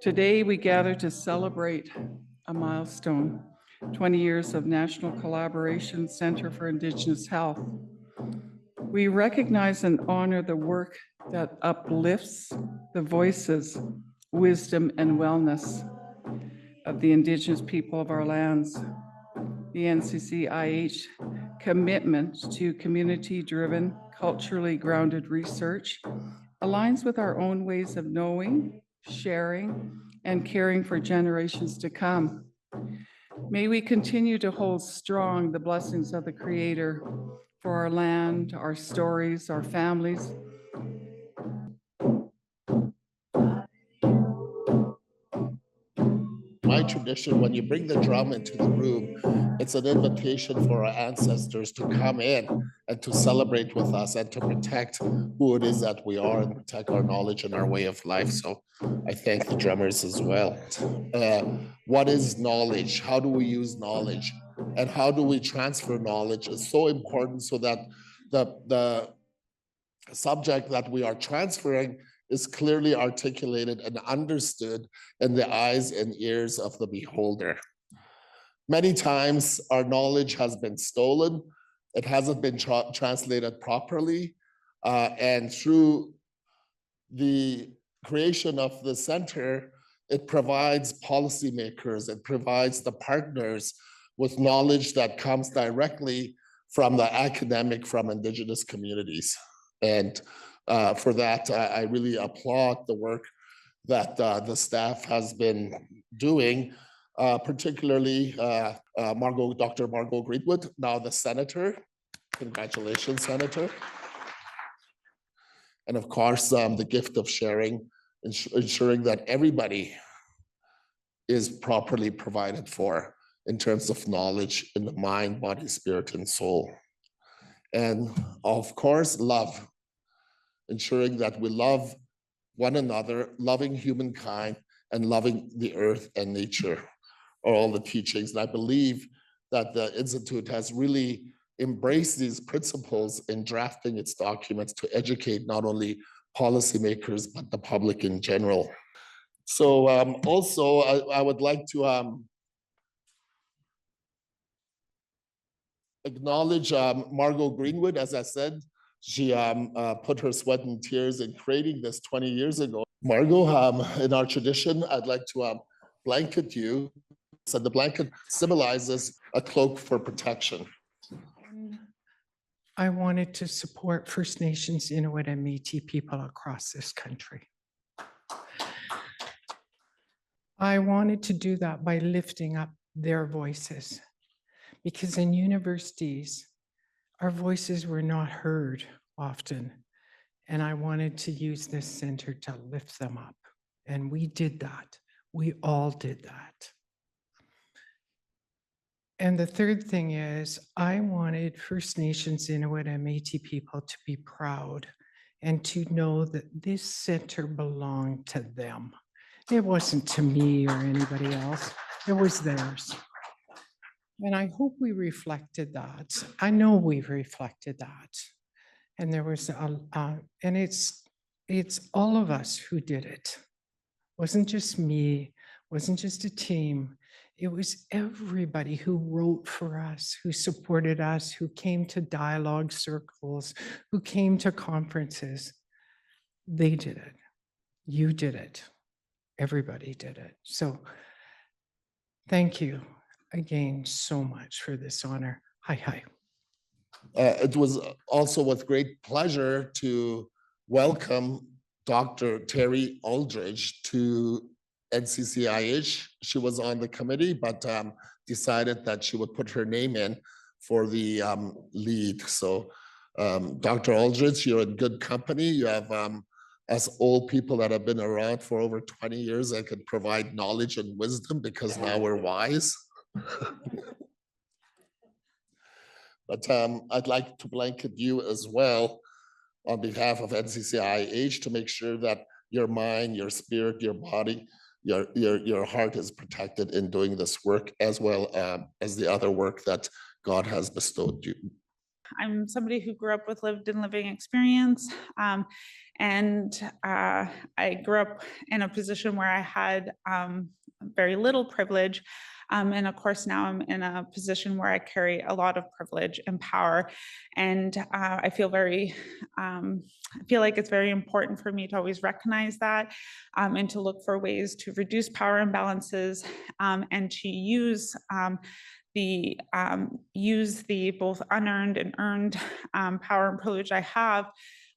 Today, we gather to celebrate a milestone, 20 years of National Collaboration Center for Indigenous Health. We recognize and honor the work that uplifts the voices, wisdom, and wellness of the Indigenous people of our lands. The NCCIH commitment to community-driven, culturally grounded research aligns with our own ways of knowing, sharing, and caring for generations to come. May we continue to hold strong the blessings of the Creator for our land, our stories, our families. My tradition, when you bring the drum into the room, it's an invitation for our ancestors to come in and to celebrate with us and to protect who it is that we are and protect our knowledge and our way of life. So I thank the drummers as well. What is knowledge? How do we use knowledge? And how do we transfer knowledge is so important so that the subject that we are transferring is clearly articulated and understood in the eyes and ears of the beholder. Many times our knowledge has been stolen. It hasn't been translated properly. And through the creation of the center, it provides policymakers, it provides the partners with knowledge that comes directly from the academic, from Indigenous communities. And for that, I really applaud the work that the staff has been doing, particularly Dr. Margot Greenwood, now the Senator. Congratulations, Senator. And of course, the gift of sharing, ensuring that everybody is properly provided for in terms of knowledge in the mind, body, spirit, and soul. And of course, love. Ensuring that we love one another, loving humankind, and loving the earth and nature are all the teachings. And I believe that the Institute has really embraced these principles in drafting its documents to educate not only policymakers, but the public in general. So also, I would like to acknowledge Margot Greenwood. As I said, she put her sweat and tears in creating this 20 years ago. Margot, in our tradition, I'd like to blanket you. So the blanket symbolizes a cloak for protection. I wanted to support First Nations, Inuit, and Métis people across this country. I wanted to do that by lifting up their voices, because in universities, our voices were not heard often, and I wanted to use this center to lift them up, and we did that. We all did that. And the third thing is, I wanted First Nations, Inuit, and Métis people to be proud and to know that this center belonged to them. It wasn't to me or anybody else, it was theirs. And I hope we reflected that. I know we've reflected that. And there was, and it's all of us who did it. It wasn't just me, wasn't just a team. It was everybody who wrote for us, who supported us, who came to dialogue circles, who came to conferences. They did it. You did it. Everybody did it. So thank you again so much for this honor. Hi. It was also with great pleasure to welcome Dr. Terry Aldridge to NCCIH. She was on the committee, but decided that she would put her name in for the lead. So Dr. Aldridge, you're in good company. You have us old people that have been around for over 20 years that could provide knowledge and wisdom because now we're wise. But I'd like to blanket you as well on behalf of NCCIH to make sure that your mind, your spirit, your body, your heart is protected in doing this work, as well as the other work that God has bestowed you. I'm somebody who grew up with lived and living experience. I grew up in a position where I had very little privilege. And of course, now I'm in a position where I carry a lot of privilege and power. And I feel like it's very important for me to always recognize that and to look for ways to reduce power imbalances and to use the both unearned and earned power and privilege I have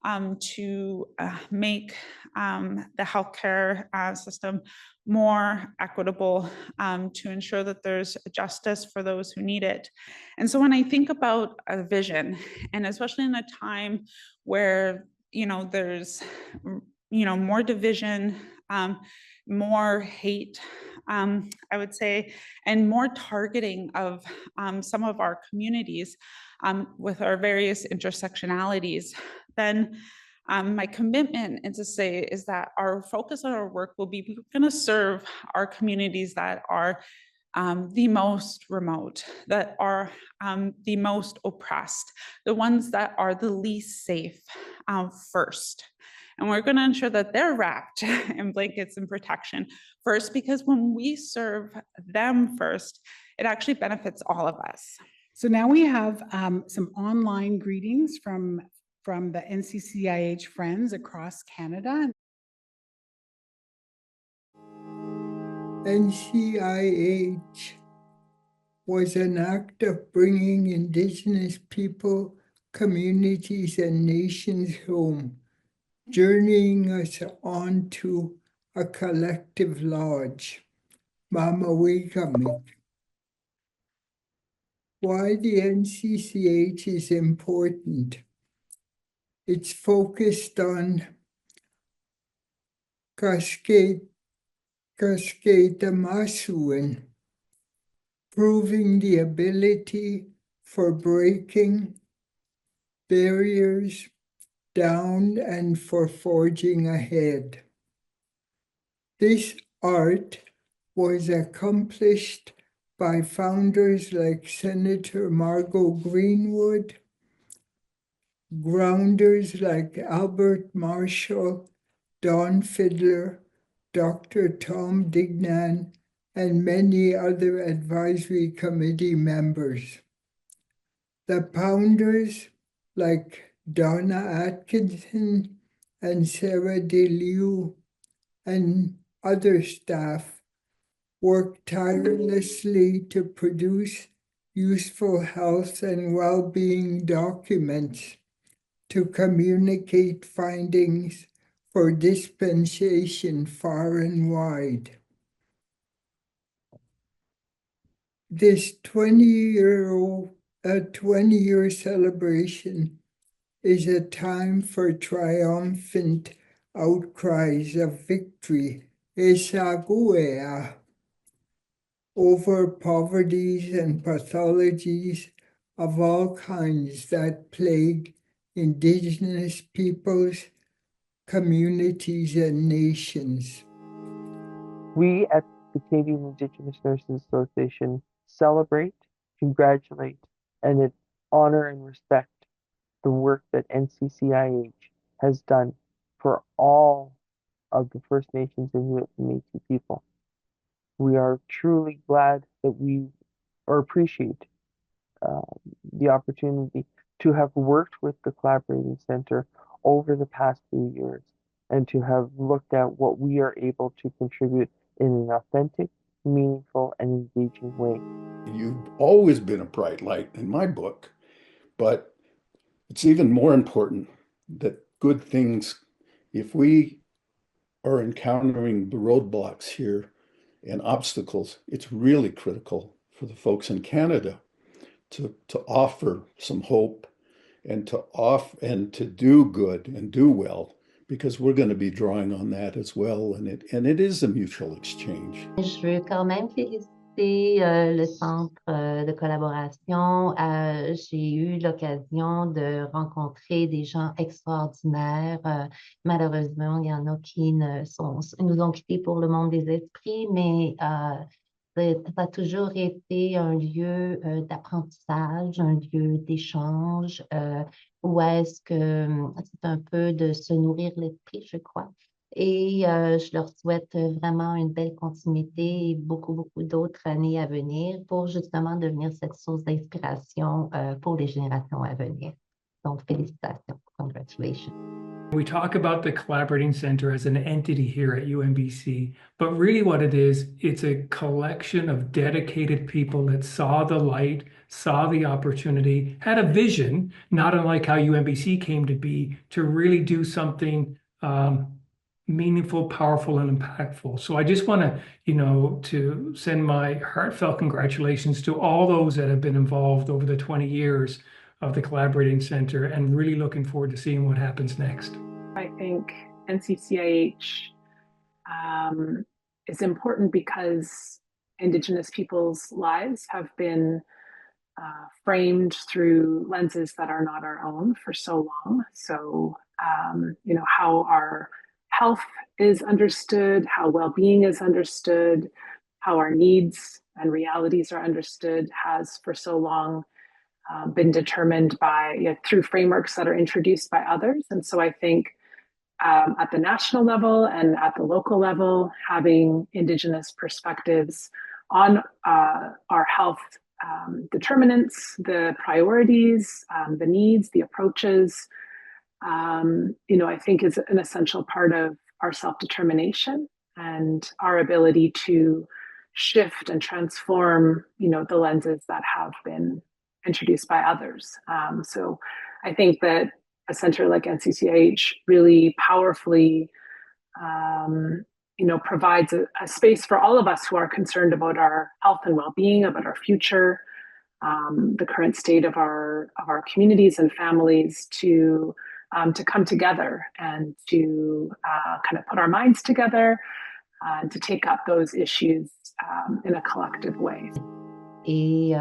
to make the healthcare system more equitable, to ensure that there's justice for those who need it. And so when I think about a vision, and especially in a time where there's more division, more hate, I would say, and more targeting of some of our communities with our various intersectionalities, then my commitment is that our focus on our work will be, we're going to serve our communities that are the most remote, that are the most oppressed, the ones that are the least safe first. And we're going to ensure that they're wrapped in blankets and protection first, because when we serve them first, it actually benefits all of us. So now we have some online greetings from the NCCIH friends across Canada. NCIH was an act of bringing Indigenous people, communities, and nations home, journeying us on to a collective lodge. Mamawigami. Why the NCCH is important. It's focused on Kasketa-Masuan, proving the ability for breaking barriers down and for forging ahead. This art was accomplished by founders like Senator Margot Greenwood, grounders like Albert Marshall, Don Fiddler, Dr. Tom Dignan, and many other advisory committee members. The founders like Donna Atkinson and Sarah DeLieu and other staff worked tirelessly to produce useful health and well-being documents to communicate findings for dispensation far and wide. This 20-year celebration is a time for triumphant outcries of victory, esaguea, over poverties and pathologies of all kinds that plague Indigenous peoples, communities, and nations. We at the Canadian Indigenous Nurses Association celebrate, congratulate, and honor and respect the work that NCCIH has done for all of the First Nations, Inuit, and Métis people. We are truly glad that appreciate the opportunity to have worked with the Collaborating Center over the past few years and to have looked at what we are able to contribute in an authentic, meaningful, and engaging way. You've always been a bright light in my book, but it's even more important that good things, if we are encountering the roadblocks here and obstacles, it's really critical for the folks in Canada to offer some hope and to do good and do well, because we're going to be drawing on that as well, and it is a mutual exchange. Je veux quand même féliciter le centre de collaboration. J'ai eu l'occasion de rencontrer des gens extraordinaires. Malheureusement, il y en a qui nous ont quittés pour le monde des esprits, mais Ça a toujours été un lieu d'apprentissage, un lieu d'échange, où est-ce que c'est un peu de se nourrir l'esprit, je crois. Et je leur souhaite vraiment une belle continuité et beaucoup, beaucoup d'autres années à venir pour justement devenir cette source d'inspiration pour les générations à venir. Donc, félicitations, congratulations. We talk about the Collaborating Center as an entity here at UMBC, but really what it is, it's a collection of dedicated people that saw the light, saw the opportunity, had a vision, not unlike how UMBC came to be, to really do something meaningful, powerful, and impactful. So I just want to send my heartfelt congratulations to all those that have been involved over the 20 years of the Collaborating Center, and really looking forward to seeing what happens next. I think NCCIH is important because Indigenous people's lives have been framed through lenses that are not our own for so long. So, how our health is understood, how well-being is understood, how our needs and realities are understood has for so long been determined by through frameworks that are introduced by others. And so I think at the national level and at the local level, having Indigenous perspectives on our health determinants, the priorities, the needs, the approaches, I think is an essential part of our self-determination and our ability to shift and transform, the lenses that have been introduced by others. So I think that a center like NCCIH really powerfully, provides a space for all of us who are concerned about our health and well-being, about our future, the current state of our communities and families to come together and to kind of put our minds together and to take up those issues in a collective way. Et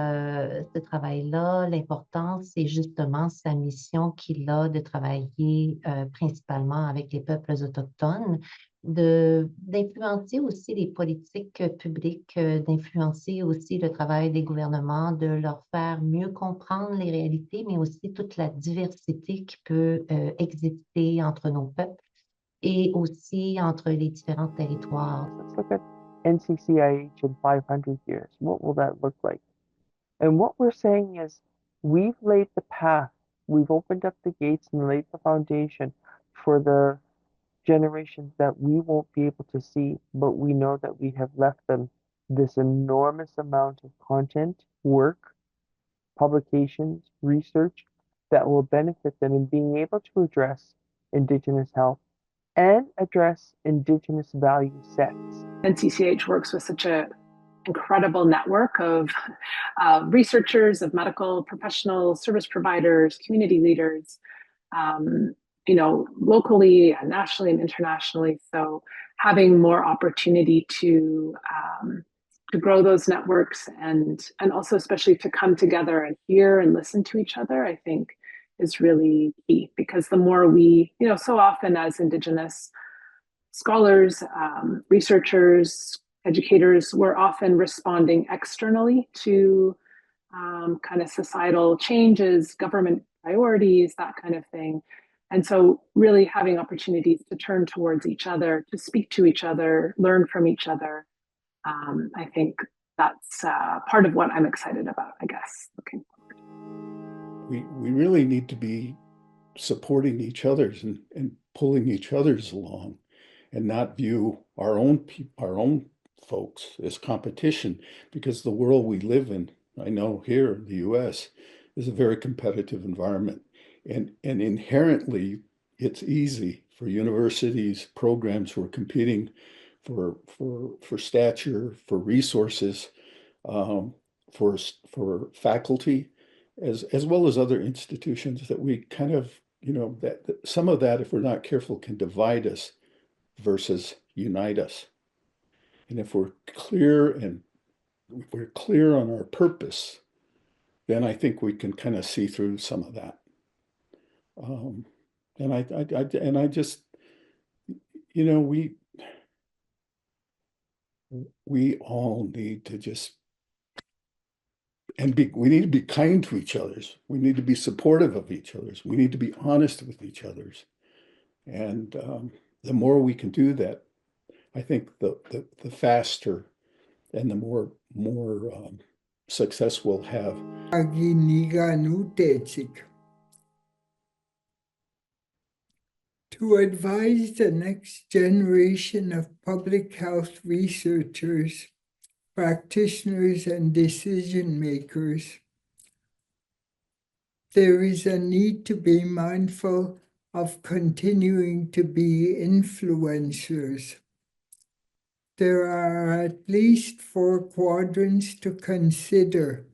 ce travail-là, l'important, c'est justement sa mission qu'il a de travailler principalement avec les peuples autochtones, d'influencer aussi les politiques publiques, d'influencer aussi le travail des gouvernements, de leur faire mieux comprendre les réalités, mais aussi toute la diversité qui peut exister entre nos peuples et aussi entre les différents territoires. Let's look at NCCIH in 500 years. What will that look like? And what we're saying is we've laid the path, we've opened up the gates and laid the foundation for the generations that we won't be able to see, but we know that we have left them this enormous amount of content, work, publications, research that will benefit them in being able to address Indigenous health and address Indigenous value sets. NCCH works with such an incredible network of researchers, of medical professionals, service providers, community leaders, locally and nationally and internationally. So having more opportunity to grow those networks and also especially to come together and hear and listen to each other, I think is really key, because the more we, so often as Indigenous scholars, researchers, educators, we're often responding externally to kind of societal changes, government priorities, that kind of thing. And so really having opportunities to turn towards each other, to speak to each other, learn from each other. I think that's part of what I'm excited about, I guess, looking forward. We really need to be supporting each other's and pulling each other's along, and not view our own folks as competition, because the world we live in, I know here in the US, is a very competitive environment. And inherently, it's easy for universities, programs who are competing for stature, for resources, for faculty, as well as other institutions, that we kind of, that some of that, if we're not careful, can divide us versus unite us. And if we're clear on our purpose, then I think we can kind of see through some of that. And I just, we all need to just, we need to be kind to each other's. We need to be supportive of each other's. We need to be honest with each other's. And the more we can do that, I think the faster and the more success we'll have. To advise the next generation of public health researchers, practitioners, and decision makers, there is a need to be mindful of continuing to be influencers. There are at least 4 quadrants to consider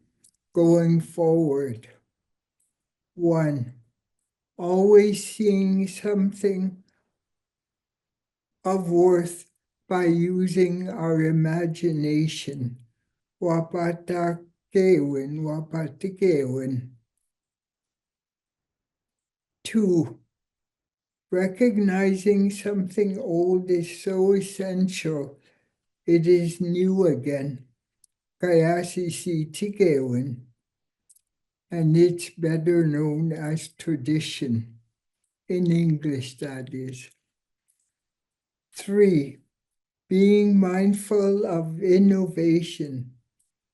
going forward. 1, always seeing something of worth by using our imagination. Wapatikewin. 2, recognizing something old is so essential, it is new again. Kayasisi and it's better known as tradition, in English that is. 3, being mindful of innovation,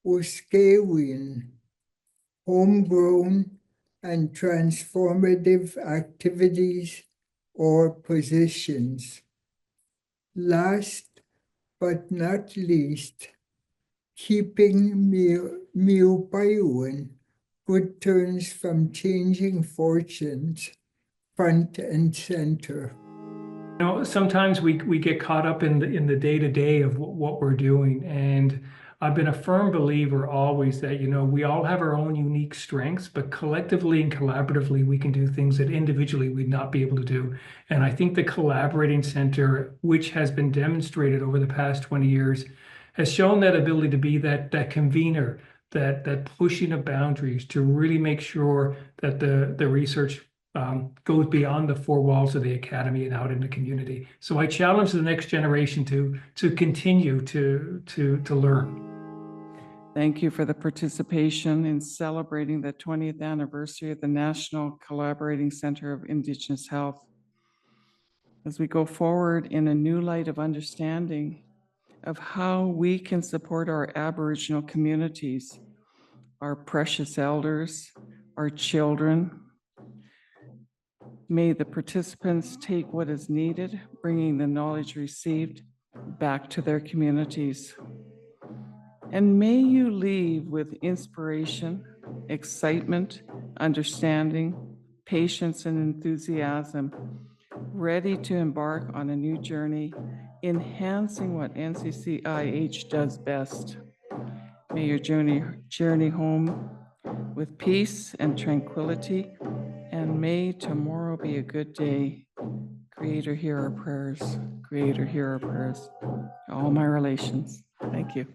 Uskewin, homegrown and transformative activities or positions. Last but not least, keeping miupayuan, good turns from changing fortunes, front and center. You know, sometimes we get caught up in the day-to-day of what we're doing, and I've been a firm believer always that, you know, we all have our own unique strengths, but collectively and collaboratively, we can do things that individually we'd not be able to do. And I think the Collaborating Center, which has been demonstrated over the past 20 years, has shown that ability to be that convener, that pushing of boundaries to really make sure that the research goes beyond the 4 walls of the academy and out in the community. So I challenge the next generation to continue to learn. Thank you for the participation in celebrating the 20th anniversary of the National Collaborating Center of Indigenous Health. As we go forward in a new light of understanding of how we can support our Aboriginal communities, our precious elders, our children, may the participants take what is needed, bringing the knowledge received back to their communities. And may you leave with inspiration, excitement, understanding, patience, and enthusiasm, ready to embark on a new journey, enhancing what NCCIH does best. May your journey home with peace and tranquility, and may tomorrow be a good day. Creator, hear our prayers. Creator, hear our prayers. All my relations. Thank you.